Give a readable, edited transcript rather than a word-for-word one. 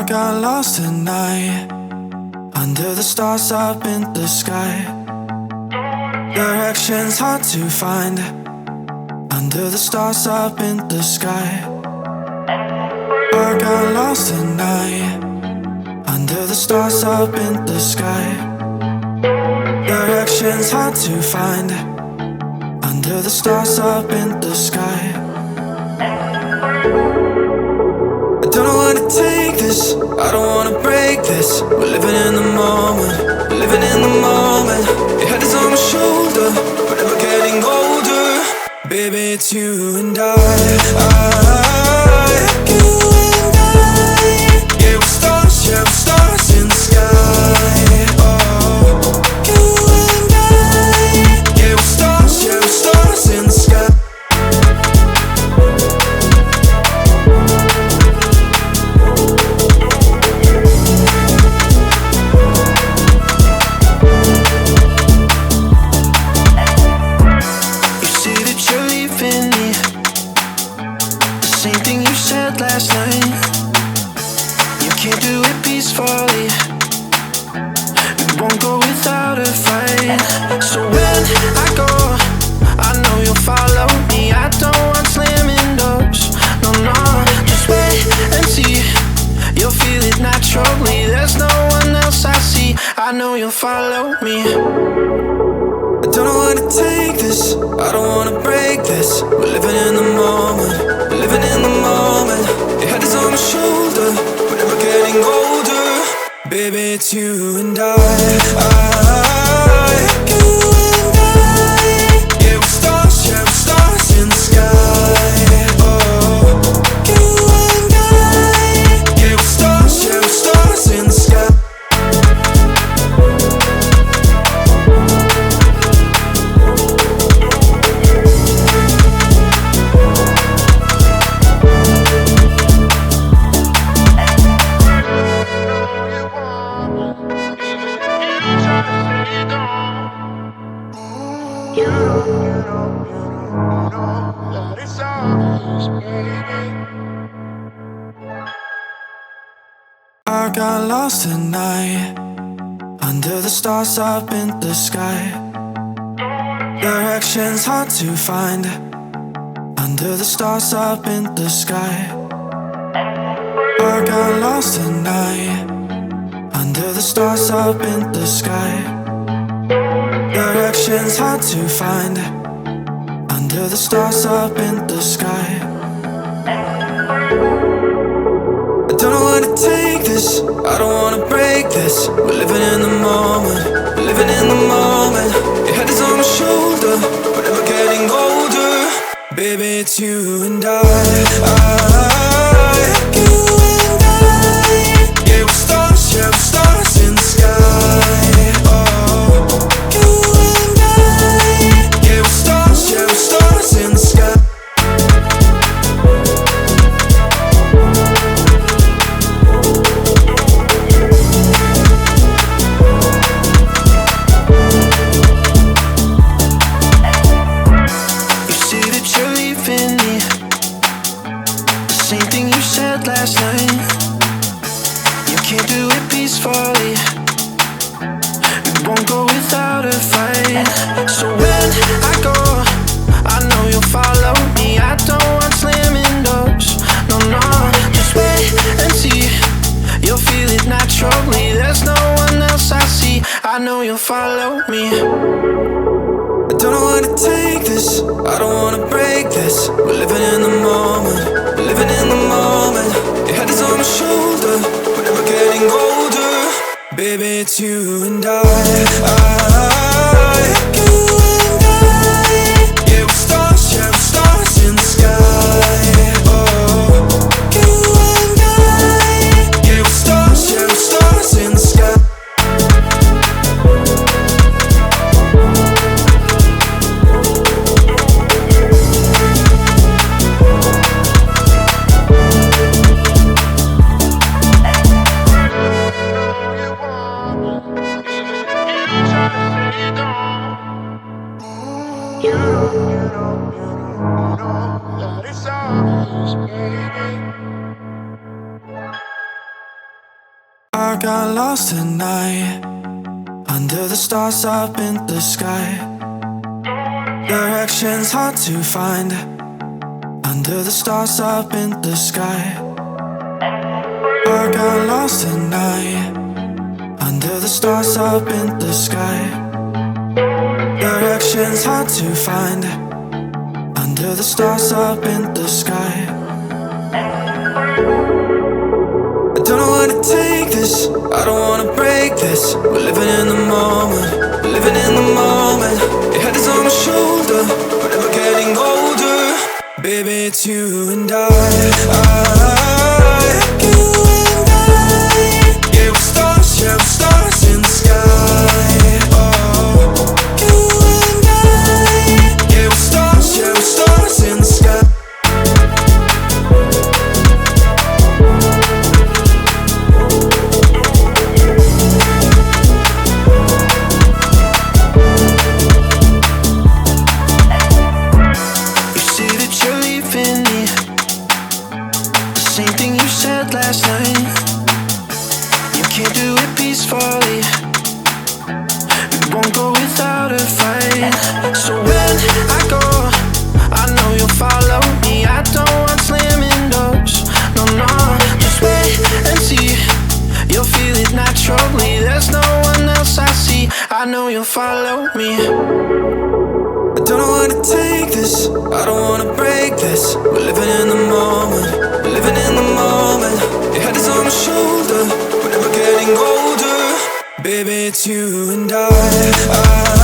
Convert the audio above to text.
I got lost at night, under the stars up in the sky. Directions hard to find, under the stars up in the sky. I got lost at night, under the stars up in the sky. Directions hard to find, under the stars up in the sky. I don't know where to take this, I don't wanna break this. We're living in the moment, we're living in the moment. Your head is on my shoulder, but never getting older. Baby, it's you and I. You and I. Yeah, we're stars in the sky. Oh, you and I. Yeah, we're stars in the sky. Last night, you can't do it peacefully. You won't go without a fight. So when I go, I know you'll follow me. I don't want slamming doors. No, no, just wait and see. You'll feel it naturally. There's no one else I see. I know you'll follow me. I don't know where to take this, I don't wanna break this. We're living in the moment, we're living in the moment. Your head is on my shoulder, we're never getting older. Baby, it's you and I. You and I. Yeah, we're stars in the sky. Oh, you and I. Yeah, we're stars in the sky. I got lost at night, under the stars up in the sky. Directions hard to find, under the stars up in the sky. I got lost at night, under the stars up in the sky. Directions hard to find, under the stars up in the sky. I don't know where to take this, I don't wanna break this. We're living in the moment, we're living in the moment. Your head is on my shoulder, we're never getting older. Baby, it's you and I. You and I. Yeah, we're stars in the sky. Oh, you and I. Yeah, we're stars in the sky. Last night, you can't do it peacefully. You won't go without a fight. So when I go, I know you'll follow me. I don't want slamming doors. No, no, just wait and see. You'll feel it naturally. There's no one else I see. I know you'll follow me. I don't know where to take this, I don't wanna break this. We're living in the moment, we're living in the moment. Your head is on my shoulder, we're never getting older. Baby, it's you and I. You and I. Yeah, we're stars in the sky. Oh, you and I. Yeah, we're stars in the sky. Try I got lost tonight under the stars up in the sky. Directions hard to find under the stars up in the sky. I got lost tonight under the stars up in the sky. Directions hard to find under the stars up in the sky. I don't know where to take this, I don't wanna break this. We're living in the moment, we're living in the moment. Your head is on my shoulder, we're never getting older. Baby, it's you and I, you and I. Yeah, we're stars in the sky. Oh, you and I. Yeah, we're stars in the sky. Same thing you said last night. You can't do it peacefully. We won't go without a fight. So when I go, I know you'll follow me. I don't want slamming doors. No, no, just wait and see. You'll feel it naturally. There's no one else I see. I know you'll follow me. I don't know where to take this, I don't wanna break this. We're living in the moment, we're living in the moment. Your head is on my shoulder, we're never getting older. Baby, it's you and I.